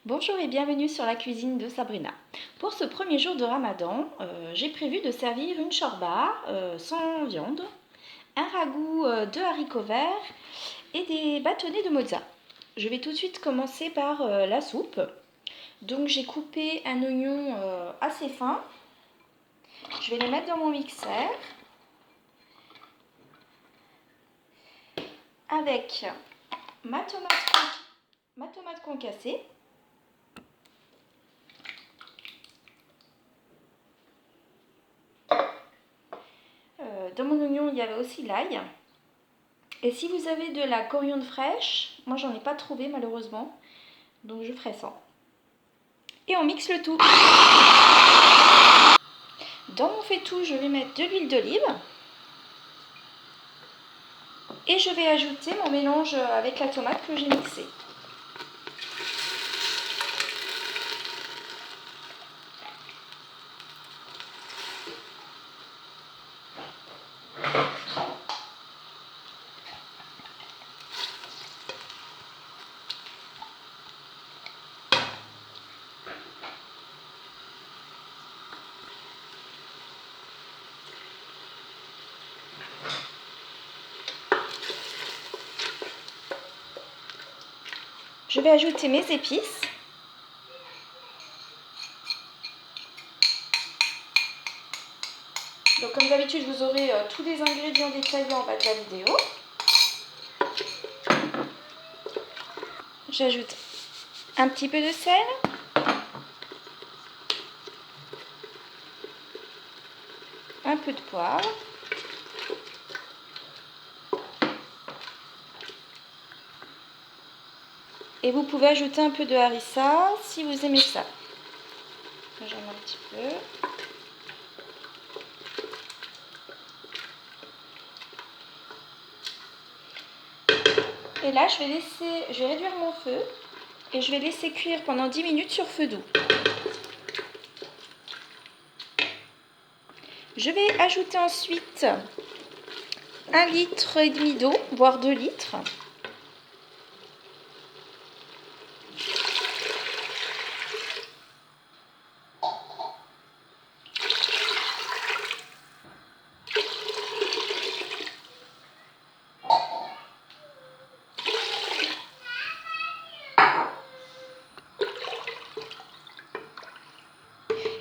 Bonjour et bienvenue sur la cuisine de Sabrina. Pour ce premier jour de Ramadan, j'ai prévu de servir une chorba sans viande, un ragoût de haricots verts et des bâtonnets de mozza. Je vais tout de suite commencer par la soupe. Donc j'ai coupé un oignon assez fin. Je vais le mettre dans mon mixeur avec ma tomate concassée. Dans mon oignon, il y avait aussi l'ail. Et si vous avez de la coriandre fraîche, moi j'en ai pas trouvé malheureusement, donc je ferai ça. Et on mixe le tout. Dans mon faitout, je vais mettre de l'huile d'olive. Et je vais ajouter mon mélange avec la tomate que j'ai mixé. Je vais ajouter mes épices. Donc comme d'habitude, vous aurez tous les ingrédients détaillés en bas de la vidéo. J'ajoute un petit peu de sel. Un peu de poivre. Et vous pouvez ajouter un peu de harissa si vous aimez ça. J'en mets un petit peu. Et là, je vais réduire mon feu et je vais laisser cuire pendant 10 minutes sur feu doux. Je vais ajouter ensuite 1,5 litre d'eau, voire 2 litres.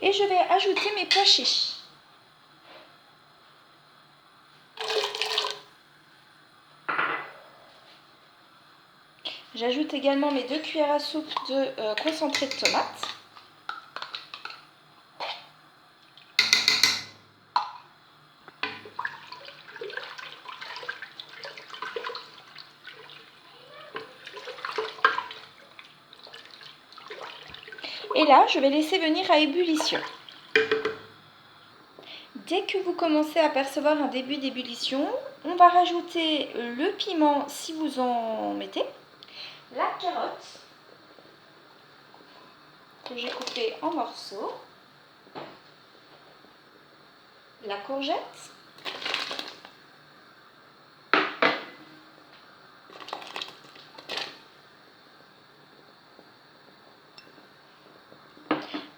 Et je vais ajouter mes pois chiches. J'ajoute également mes 2 cuillères à soupe de concentré de tomate. Et là, je vais laisser venir à ébullition. Dès que vous commencez à percevoir un début d'ébullition, on va rajouter le piment si vous en mettez, la carotte que j'ai coupée en morceaux, la courgette,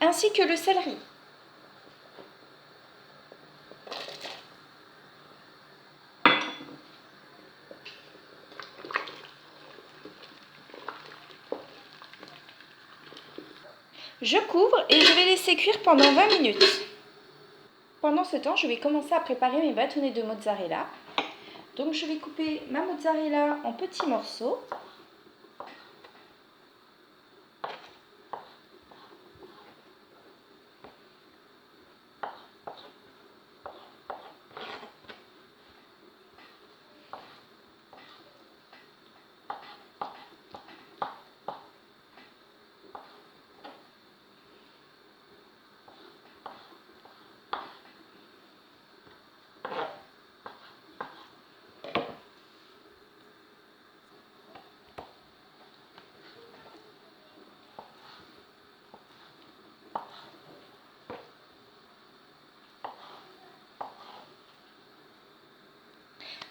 ainsi que le céleri. Je couvre et je vais laisser cuire pendant 20 minutes. Pendant ce temps, je vais commencer à préparer mes bâtonnets de mozzarella. Donc je vais couper ma mozzarella en petits morceaux.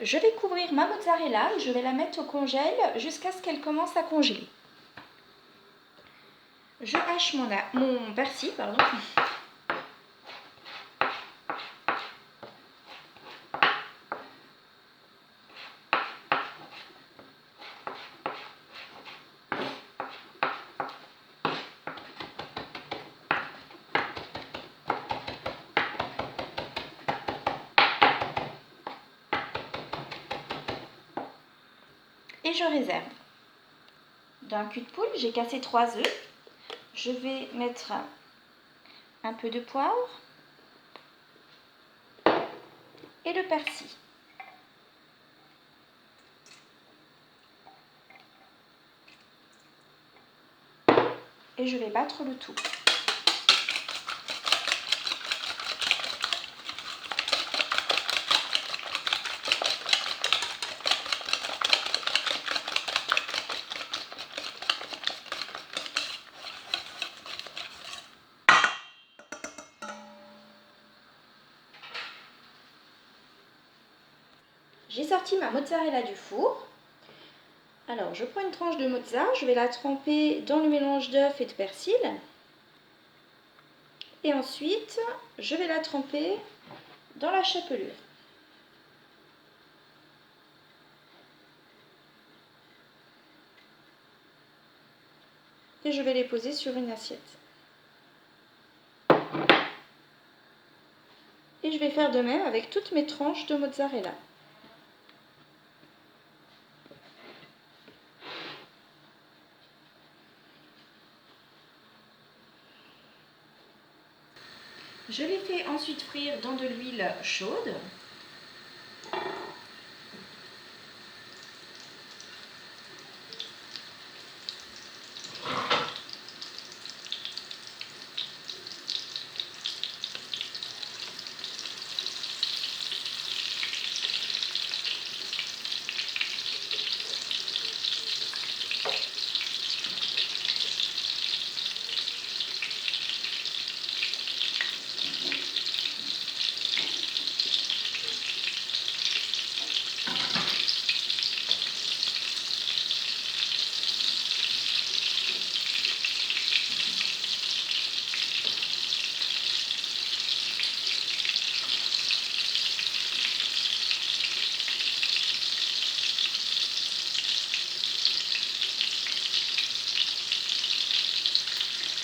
Je vais couvrir ma mozzarella et je vais la mettre au congèle jusqu'à ce qu'elle commence à congeler. Je hache mon persil, pardon. Et je réserve. Dans un cul de poule, j'ai cassé 3 œufs. Je vais mettre un peu de poivre et le persil. Et je vais battre le tout. J'ai sorti ma mozzarella du four. Alors, je prends une tranche de mozzarella, je vais la tremper dans le mélange d'œufs et de persil. Et ensuite, je vais la tremper dans la chapelure. Et je vais les poser sur une assiette. Et je vais faire de même avec toutes mes tranches de mozzarella. Je les fais ensuite frire dans de l'huile chaude.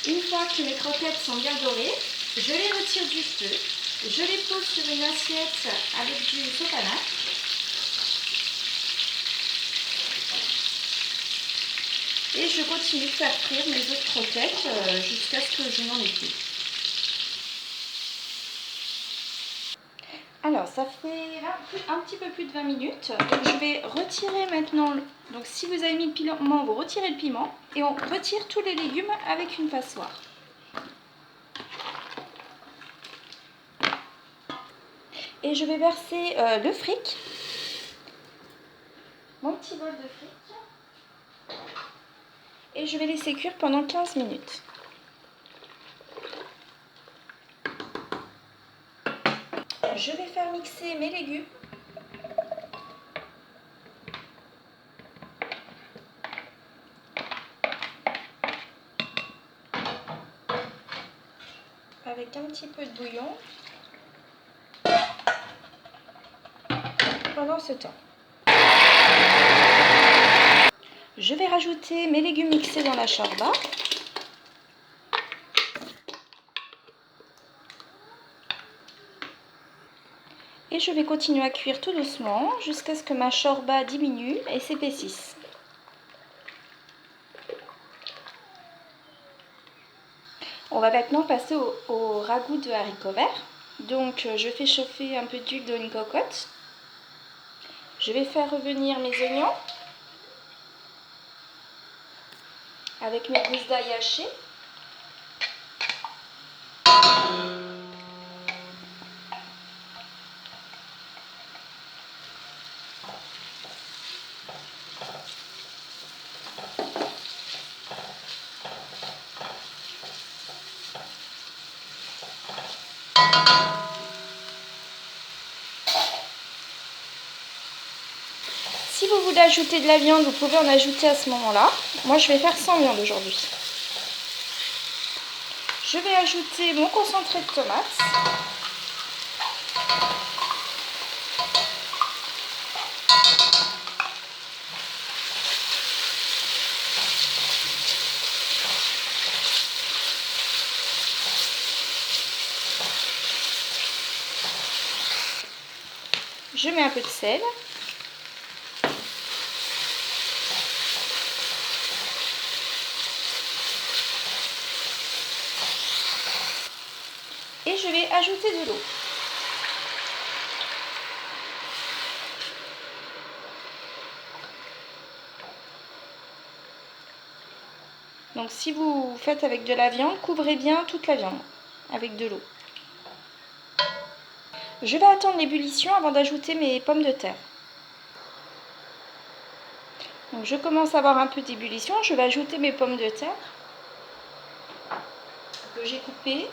Une fois que mes croquettes sont bien dorées, je les retire du feu, je les pose sur une assiette avec du sopalin. Et je continue de faire frire mes autres croquettes jusqu'à ce que je n'en ai plus. Alors, ça fait un petit peu plus de 20 minutes. Donc, je vais retirer maintenant. Donc, si vous avez mis le piment, vous retirez le piment. Et on retire tous les légumes avec une passoire. Et je vais verser le fric. Mon petit bol de fric. Et je vais laisser cuire pendant 15 minutes. Je vais faire mixer mes légumes. Avec un petit peu de bouillon. Pendant ce temps. Je vais rajouter mes légumes mixés dans la chorba. Et je vais continuer à cuire tout doucement jusqu'à ce que ma chorba diminue et s'épaississe. On va maintenant passer au ragoût de haricots verts. Donc je fais chauffer un peu d'huile dans une cocotte. Je vais faire revenir mes oignons avec mes gousses d'ail hachées. Si vous voulez ajouter de la viande, vous pouvez en ajouter à ce moment-là. Moi, je vais faire sans viande aujourd'hui. Je vais ajouter mon concentré de tomates. Je mets un peu de sel. Et je vais ajouter de l'eau. Donc si vous faites avec de la viande, couvrez bien toute la viande avec de l'eau. Je vais attendre l'ébullition avant d'ajouter mes pommes de terre. Donc je commence à avoir un peu d'ébullition, je vais ajouter mes pommes de terre que j'ai coupées.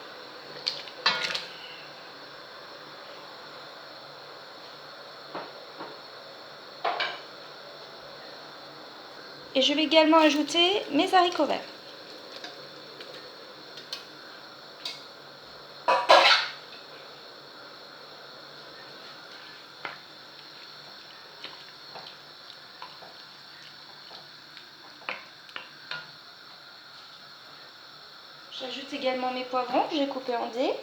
Et je vais également ajouter mes haricots verts. J'ajoute également mes poivrons que j'ai coupés en dés.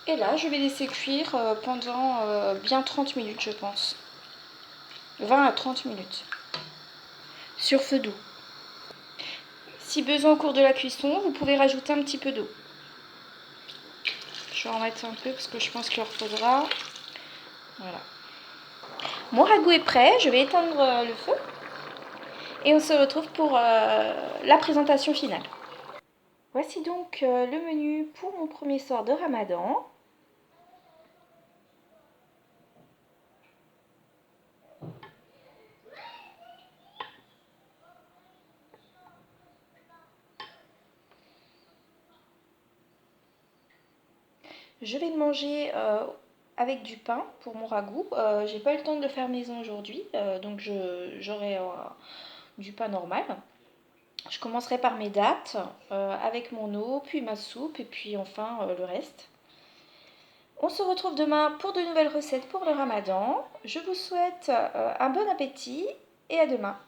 Et là, je vais laisser cuire pendant bien 30 minutes, je pense. 20 à 30 minutes. Sur feu doux. Si besoin au cours de la cuisson, vous pouvez rajouter un petit peu d'eau. Je vais en mettre un peu parce que je pense qu'il en faudra. Voilà. Mon ragoût est prêt, je vais éteindre le feu. Et on se retrouve pour la présentation finale. Voici donc le menu pour mon premier soir de Ramadan. Je vais le manger avec du pain pour mon ragoût. J'ai pas eu le temps de le faire maison aujourd'hui, donc j'aurai du pain normal. Je commencerai par mes dattes avec mon eau, puis ma soupe et puis enfin le reste. On se retrouve demain pour de nouvelles recettes pour le Ramadan. Je vous souhaite un bon appétit et à demain.